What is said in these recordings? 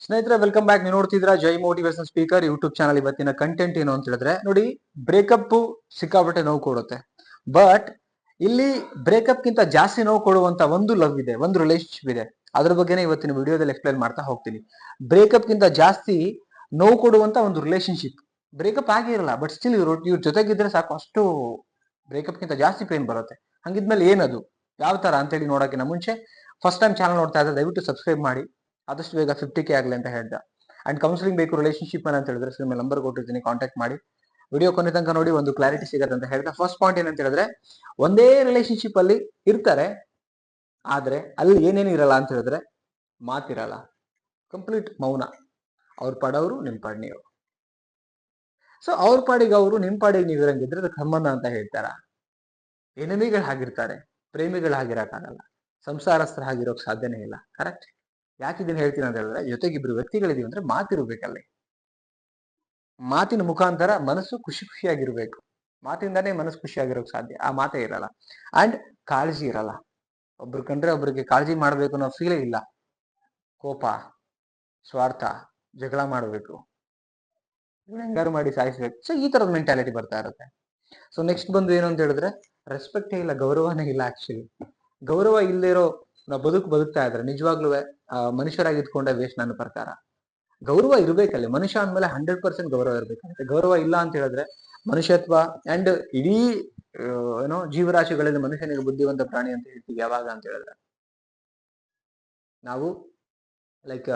ಸ್ನೇಹಿತರೆ, welcome back. ನೀವು ನೋಡ್ತಿದ್ರ ಜೈ motivation speaker YouTube channel. ಇವತ್ತಿನ ಕಂಟೆಂಟ್ ಏನು ಅಂತ ಹೇಳಿದ್ರೆ, ನೋಡಿ, ಬ್ರೇಕಪ್ ಸಿಕ್ಕಾಪಟ್ಟೆ ನೋವು ಕೊಡುತ್ತೆ. ಬಟ್ ಇಲ್ಲಿ ಬ್ರೇಕಪ್ ಗಿಂತ ಜಾಸ್ತಿ ನೋವು ಕೊಡುವಂತ ಒಂದು ಲವ್ ಇದೆ, ಒಂದು ರಿಲೇಶನ್ಶಿಪ್ ಇದೆ. ಅದ್ರ ಬಗ್ಗೆನೇ ಇವತ್ತಿನ ವಿಡಿಯೋದಲ್ಲಿ ಎಕ್ಸ್ಪ್ಲೈನ್ ಮಾಡ್ತಾ ಹೋಗ್ತೀನಿ. ಬ್ರೇಕಪ್ ಗಿಂತ ಜಾಸ್ತಿ ನೋವು ಕೊಡುವಂತ ಒಂದು ರಿಲೇಶನ್ಶಿಪ್. ಬ್ರೇಕಪ್ ಆಗಿರಲ್ಲ, ಬಟ್ ಸ್ಟಿಲ್ ಇವ್ರ ಜೊತೆಗಿದ್ರೆ ಸಾಕು, ಅಷ್ಟು ಬ್ರೇಕಪ್ ಗಿಂತ ಜಾಸ್ತಿ ಪೇನ್ ಬರುತ್ತೆ. ಹಂಗಿದ್ಮೇಲೆ ಏನದು, ಯಾವ ತರ ಅಂತೇಳಿ ನೋಡೋಕ್ಕಿಂತ ಮುಂಚೆ ಫಸ್ಟ್ ಟೈಮ್ ಚಾನಲ್ ನೋಡ್ತಾ ಇದ್ರೆ ದಯವಿಟ್ಟು ಸಬ್ಸ್ಕ್ರೈಬ್ ಮಾಡಿ. ಆದಷ್ಟು ಬೇಗ 50K ಆಗಲಿ ಅಂತ ಹೇಳ್ದ. ಅಂಡ್ ಕೌನ್ಸಿಲಿಂಗ್ ಬೇಕು ರಿಲೇಶನ್ಶಿಪ್ ಅಂತ ಹೇಳಿದ್ರೆ ನಿಮ್ಮ ನಂಬರ್ ಕೊಟ್ಟಿರ್ತೀನಿ, ಕಾಂಟ್ಯಾಕ್ಟ್ ಮಾಡಿ. ವಿಡಿಯೋ ಕೊನೆ ತನಕ ನೋಡಿ, ಒಂದು ಕ್ಲಾರಿಟಿ ಸಿಗತ್ತೆ ಅಂತ ಹೇಳ್ತಾ ಫಸ್ಟ್ ಪಾಯಿಂಟ್ ಏನಂತ ಹೇಳಿದ್ರೆ, ಒಂದೇ ರಿಲೇಶನ್ಶಿಪ್ ಅಲ್ಲಿ ಇರ್ತಾರೆ, ಆದ್ರೆ ಅಲ್ಲಿ ಏನೇನು ಇರಲ್ಲ ಅಂತ ಹೇಳಿದ್ರೆ, ಮಾತಿರಲ್ಲ, ಕಂಪ್ಲೀಟ್ ಮೌನ. ಅವ್ರ ಪಾಡವರು, ನಿಮ್ ಪಾಡ್ ನೀವು. ಸೊ ಅವ್ರ ಪಾಡಿಗೆ ಅವರು, ನಿಮ್ ಪಾಡಿಗೆ ನೀವು ಇರಂಗಿದ್ರೆ ಅದಕ್ಕೆ ಸಂಬಂಧ ಅಂತ ಹೇಳ್ತಾರ. ಎನಿಮಿಗಳು ಹಾಗಿರ್ತಾರೆ, ಪ್ರೇಮಿಗಳು ಹಾಗಿರಕ್ಕಾಗಲ್ಲ, ಸಂಸಾರಸ್ಥರ ಹಾಗಿರೋಕ್ ಸಾಧ್ಯನೇ ಇಲ್ಲ. ಕರೆಕ್ಟ್? ಯಾಕೆ ಇದನ್ನ ಹೇಳ್ತೀನಿ ಅಂತ ಹೇಳಿದ್ರೆ, ಜೊತೆಗೆ ಇಬ್ರು ವ್ಯಕ್ತಿಗಳಿದೀವಿ ಅಂದ್ರೆ ಮಾತಿರ್ಬೇಕಲ್ಲಿ. ಮಾತಿನ ಮುಖಾಂತರ ಮನಸ್ಸು ಖುಷಿ ಖುಷಿಯಾಗಿರ್ಬೇಕು. ಮಾತಿಂದಾನೇ ಮನಸ್ಸು ಖುಷಿಯಾಗಿರೋಕ್ ಸಾಧ್ಯ. ಆ ಮಾತೇ ಇರಲ್ಲ. ಅಂಡ್ ಕಾಳಜಿ ಇರಲ್ಲ. ಒಬ್ರು ಕಂಡ್ರೆ ಒಬ್ರಿಗೆ ಕಾಳಜಿ ಮಾಡ್ಬೇಕು ಅನ್ನೋ ಫೀಲೇ ಇಲ್ಲ. ಕೋಪ, ಸ್ವಾರ್ಥ, ಜಗಳ ಮಾಡ್ಬೇಕು, ಹೆಂಗಾರು ಮಾಡಿ ಸಾಯಿಸ್ಬೇಕು. ಸೊ ಈ ತರದ ಮೆಂಟಾಲಿಟಿ ಬರ್ತಾ ಇರುತ್ತೆ. ಸೊ ನೆಕ್ಸ್ಟ್ ಬಂದು ಏನು ಅಂತ ಹೇಳಿದ್ರೆ, ರೆಸ್ಪೆಕ್ಟೇ ಇಲ್ಲ, ಗೌರವನೇ ಇಲ್ಲ. ಆಕ್ಚುಲಿ ಗೌರವ ಇಲ್ಲದೆ ಇರೋ ನಾವು ಬದುಕ್ತಾ ಇದ್ರೆ ನಿಜವಾಗ್ಲೂ ಮನುಷ್ಯರಾಗಿ ಇದ್ಕೊಂಡೆ ವೇಸ್ಟ್ ನನ್ನ ಪ್ರಕಾರ. ಗೌರವ ಇರ್ಬೇಕಲ್ಲಿ. ಮನುಷ್ಯ ಅಂದ್ಮೇಲೆ 100% ಗೌರವ ಇರ್ಬೇಕಾಗುತ್ತೆ. ಗೌರವ ಇಲ್ಲ ಅಂತ ಹೇಳಿದ್ರೆ ಮನುಷ್ಯತ್ವ ಅಂಡ್ ಇಡೀ ಏನೋ ಜೀವರಾಶಿಗಳಲ್ಲಿ ಮನುಷ್ಯನಿಗೆ ಬುದ್ಧಿವಂತ ಪ್ರಾಣಿ ಅಂತ ಹೇಳ್ತೀವಿ. ಯಾವಾಗ ಅಂತ ಹೇಳಿದ್ರೆ ನಾವು ಲೈಕ್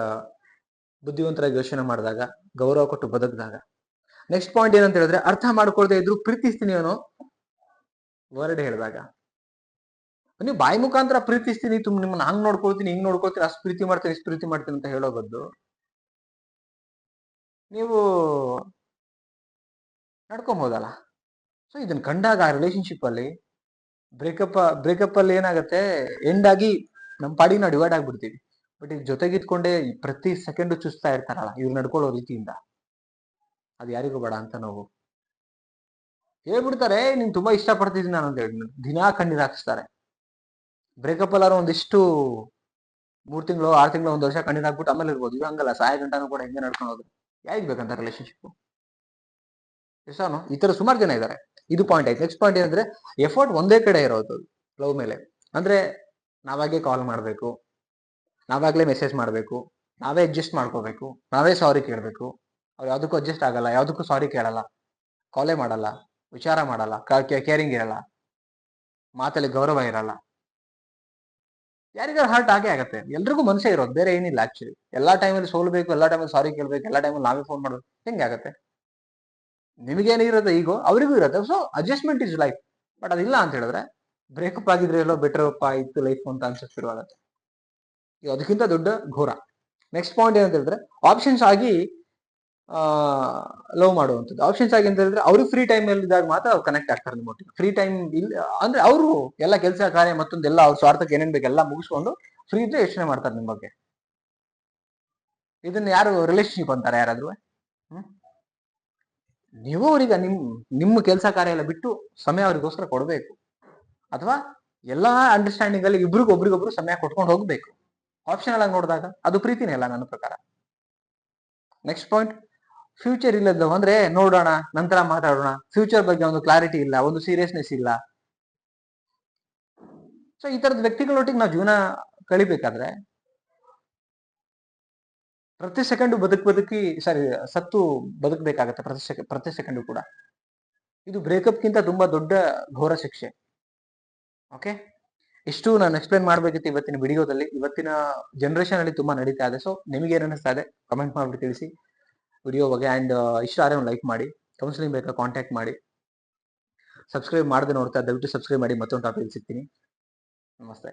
ಬುದ್ಧಿವಂತರಾಗಿ ಯೋಚನೆ ಮಾಡಿದಾಗ, ಗೌರವ ಕೊಟ್ಟು ಬದುಕಿದಾಗ. ನೆಕ್ಸ್ಟ್ ಪಾಯಿಂಟ್ ಏನಂತ ಹೇಳಿದ್ರೆ, ಅರ್ಥ ಮಾಡ್ಕೊಳ್ತಾ ಇದ್ರು ಪ್ರೀತಿಸ್ತೀನಿ ಅನ್ನೋ ವರ್ಡ್ ಹೇಳಿದಾಗ, ನೀವು ಬಾಯಿ ಮುಖಾಂತರ ಪ್ರೀತಿಸ್ತೀನಿ, ನಿಮ್ಮನ್ನ ಹಂಗ್ ನೋಡ್ಕೊಳ್ತೀನಿ, ಹಿಂಗ್ ನೋಡ್ಕೊಳ್ತೀನಿ, ಅಷ್ಟು ಪ್ರೀತಿ ಮಾಡ್ತೀನಿ, ಇಷ್ಟು ಪ್ರೀತಿ ಮಾಡ್ತೀನಿ ಅಂತ ಹೇಳೋ ಬದ್ದು ನೀವು ನಡ್ಕೊಬೋದಲ್ಲ. ಸೊ ಇದನ್ನ ಕಂಡಾಗ ಆ ರಿಲೇಶನ್ಶಿಪ್ ಅಲ್ಲಿ ಬ್ರೇಕಪ್ ಅಲ್ಲಿ ಏನಾಗುತ್ತೆ, ಎಂಡ್ ಆಗಿ ನಮ್ಮ ಪಾಡಿಗೆ ನಾವು ಡಿವೈಡ್ ಆಗ್ಬಿಡ್ತೀವಿ. ಬಟ್ ಈಗ ಜೊತೆಗಿದ್ಕೊಂಡೆ ಪ್ರತಿ ಸೆಕೆಂಡ್ ಚುಸ್ತಾ ಇರ್ತಾರಲ್ಲ ಇವ್ರು ನಡ್ಕೊಳ್ಳೋ ರೀತಿಯಿಂದ, ಅದು ಯಾರಿಗೂ ಬೇಡ ಅಂತ ನಾವು ಹೇಳ್ಬಿಡ್ತಾರೆ. ನೀನ್ ತುಂಬಾ ಇಷ್ಟ ಪಡ್ತಿದ್ದೀನಿ ನಾನು ಅಂತ ಹೇಳಿ ದಿನಾ ಕಣ್ಣೀರ್ ಹಾಕಿಸ್ತಾರೆ. ಬ್ರೇಕಪ್ ಅಲ್ಲಾರು ಒಂದಿಷ್ಟು 3 ತಿಂಗಳು, 6 ತಿಂಗಳು, 1 ವರ್ಷ ಕಣ್ಣೀರ್ ಹಾಕ್ಬಿಟ್ಟು ಆಮೇಲೆ ಇರ್ಬೋದು. ಇದು ಹಂಗಲ್ಲ, ಸಾಯ ಗಂಟನೂ ಕೂಡ ಹೆಂಗೆ ನಡ್ಕೊಂಡು ಹೋದ್ರು. ಯಾರಿಗೆ ಬೇಕಂತ ರಿಲೇಶನ್ಶಿಪ್? ಎಷ್ಟೋ ಈ ತರ ಸುಮಾರು ಜನ ಇದ್ದಾರೆ. ಇದು ಪಾಯಿಂಟ್ ಆಯ್ತು. ನೆಕ್ಸ್ಟ್ ಪಾಯಿಂಟ್ ಏನಂದ್ರೆ, ಎಫರ್ಟ್ ಒಂದೇ ಕಡೆ ಇರೋದು ಲವ್ ಮೇಲೆ. ಅಂದ್ರೆ ನಾವಾಗೆ ಕಾಲ್ ಮಾಡ್ಬೇಕು, ನಾವಾಗ್ಲೇ ಮೆಸೇಜ್ ಮಾಡ್ಬೇಕು, ನಾವೇ ಅಡ್ಜಸ್ಟ್ ಮಾಡ್ಕೋಬೇಕು, ನಾವೇ ಸಾರಿ ಕೇಳ್ಬೇಕು. ಅವ್ರು ಯಾವ್ದಕ್ಕೂ ಅಡ್ಜಸ್ಟ್ ಆಗಲ್ಲ, ಯಾವ್ದಕ್ಕೂ ಸಾರಿ ಕೇಳಲ್ಲ, ಕಾಲೇ ಮಾಡಲ್ಲ, ವಿಚಾರ ಮಾಡಲ್ಲ, ಕೇರಿಂಗ್ ಇರಲ್ಲ, ಮಾತಲ್ಲಿ ಗೌರವ ಇರಲ್ಲ. ಯಾರಿಗಾರು ಹರ್ಟ್ ಆಗೇ ಆಗತ್ತೆ. ಎಲ್ರಿಗೂ ಮನಸ್ಸೇ ಇರೋದು, ಬೇರೆ ಏನಿಲ್ಲ. ಆಕ್ಚುಲಿ ಎಲ್ಲಾ ಟೈಮಲ್ಲಿ ಸೋಲ್ಬೇಕು, ಎಲ್ಲಾ ಟೈಮಲ್ಲಿ ಸಾರಿ ಕೇಳ್ಬೇಕು, ಎಲ್ಲಾ ಟೈಮಲ್ಲಿ ನಾವೇ ಫೋನ್ ಮಾಡ್ಬೇಕು, ಹೆಂಗೆ ಆಗತ್ತೆ? ನಿಮಗೇನಿರುತ್ತೆ ಈಗೋ ಅವರಿಗೂ ಇರುತ್ತೆ. So adjustment is life. But ಅದಿಲ್ಲ ಅಂತ ಹೇಳಿದ್ರೆ ಬ್ರೇಕಪ್ ಆಗಿದ್ರೆ ಎಲ್ಲೋ ಬೆಟರ್ ಅಪ್ಪ ಇತ್ತು ಲೈಫ್ ಅಂತ ಅನ್ಸಕ್ ಶುರು ಆಗುತ್ತೆ. ಅದಕ್ಕಿಂತ ದೊಡ್ಡ ಘೋರ. ನೆಕ್ಸ್ಟ್ ಪಾಯಿಂಟ್ ಏನಂತ ಹೇಳಿದ್ರೆ, ಆಪ್ಷನ್ಸ್ ಆಗಿ ಲವ್ ಮಾಡುವಂಥದ್ದು. ಆಪ್ಷನ್ಸ್ ಆಗಿ ಅಂತ ಹೇಳಿದ್ರೆ, ಅವ್ರಿಗೆ ಫ್ರೀ ಟೈಮ್ ಇದ್ದಾಗ ಮಾತ್ರ ಅವ್ರು ಕನೆಕ್ಟ್ ಆಗ್ತಾರೆ ನಿಮ್ಮೊಟ್ಟಿಗೆ. ಫ್ರೀ ಟೈಮ್ ಇಲ್ಲ ಅಂದ್ರೆ ಅವರು ಎಲ್ಲ ಕೆಲಸ ಕಾರ್ಯ ಮತ್ತೊಂದೆಲ್ಲ ಅವ್ರ ಸ್ವಾರ್ಥಕ್ಕೆ ಏನೇನ್ ಬೇಕು ಎಲ್ಲ ಮುಗಿಸ್ಕೊಂಡು ಫ್ರೀ ಇದ್ರೆ ಯೋಚನೆ ಮಾಡ್ತಾರೆ ನಿಮ್ ಬಗ್ಗೆ. ಇದನ್ನ ಯಾರು ರಿಲೇಶನ್ಶಿಪ್ ಅಂತಾರೆ ಯಾರಾದ್ರೂ? ನೀವು ಅವ್ರಿಗೆ ನಿಮ್ಮ ಕೆಲಸ ಕಾರ್ಯ ಎಲ್ಲ ಬಿಟ್ಟು ಸಮಯ ಅವ್ರಿಗೋಸ್ಕರ ಕೊಡ್ಬೇಕು. ಅಥವಾ ಎಲ್ಲಾ ಅಂಡರ್ಸ್ಟ್ಯಾಂಡಿಂಗ್ ಅಲ್ಲಿ ಒಬ್ರಿಗೊಬ್ರು ಸಮಯ ಕೊಟ್ಕೊಂಡು ಹೋಗ್ಬೇಕು. ಆಪ್ಷನಲ್ ಆಗಿ ನೋಡಿದಾಗ ಅದು ಪ್ರೀತಿನೇ ಅಲ್ಲ ನನ್ನ ಪ್ರಕಾರ. ನೆಕ್ಸ್ಟ್ ಪಾಯಿಂಟ್, ಫ್ಯೂಚರ್ ಇಲ್ಲದ ಅಂದ್ರೆ ನೋಡೋಣ, ನಂತರ ಮಾತಾಡೋಣ, ಫ್ಯೂಚರ್ ಬಗ್ಗೆ ಒಂದು ಕ್ಲಾರಿಟಿ ಇಲ್ಲ, ಒಂದು ಸೀರಿಯಸ್ನೆಸ್ ಇಲ್ಲ. ಸೊ ಈ ತರದ ವ್ಯಕ್ತಿಗಳೊಟ್ಟಿಗೆ ನಾವು ಜೀವನ ಕಳಿಬೇಕಾದ್ರೆ ಪ್ರತಿ ಸೆಕೆಂಡು ಬದುಕಿ ಸತ್ತು ಬದುಕಬೇಕಾಗತ್ತೆ. ಪ್ರತಿ ಸೆಕೆಂಡು ಕೂಡ. ಇದು ಬ್ರೇಕಪ್ ಗಿಂತ ತುಂಬಾ ದೊಡ್ಡ ಘೋರ ಶಿಕ್ಷೆ. ಓಕೆ, ಇಷ್ಟು ನಾನು ಎಕ್ಸ್ಪ್ಲೇನ್ ಮಾಡ್ಬೇಕಿತ್ತು ಇವತ್ತಿನ ವಿಡಿಯೋದಲ್ಲಿ. ಇವತ್ತಿನ ಜನರೇಷನ್ ಅಲ್ಲಿ ತುಂಬಾ ನಡೀತಾ ಇದೆ. ಸೊ ನಿಮಗೆ ಏನ್ ಅನಿಸ್ತಾ ಇದೆ ಕಮೆಂಟ್ ಮಾಡ್ಬಿಟ್ಟು ತಿಳಿಸಿ ವಿಡಿಯೋ ಬಗ್ಗೆ. ಅಂಡ್ ಇಷ್ಟ ಆದ್ರೆ ಒಂದು ಲೈಕ್ ಮಾಡಿ. ಕೌನ್ಸಿಲಿಂಗ್ ಬೇಕಾ ಕಾಂಟ್ಯಾಕ್ಟ್ ಮಾಡಿ. ಸಬ್ಸ್ಕ್ರೈಬ್ ಮಾಡದೆ ನೋಡ್ತಾ ದಯವಿಟ್ಟು ಸಬ್ಸ್ಕ್ರೈಬ್ ಮಾಡಿ. ಮತ್ತೊಂದು ಟಾಪಿಕ್ ಸಿಗ್ತೀನಿ. ನಮಸ್ತೆ.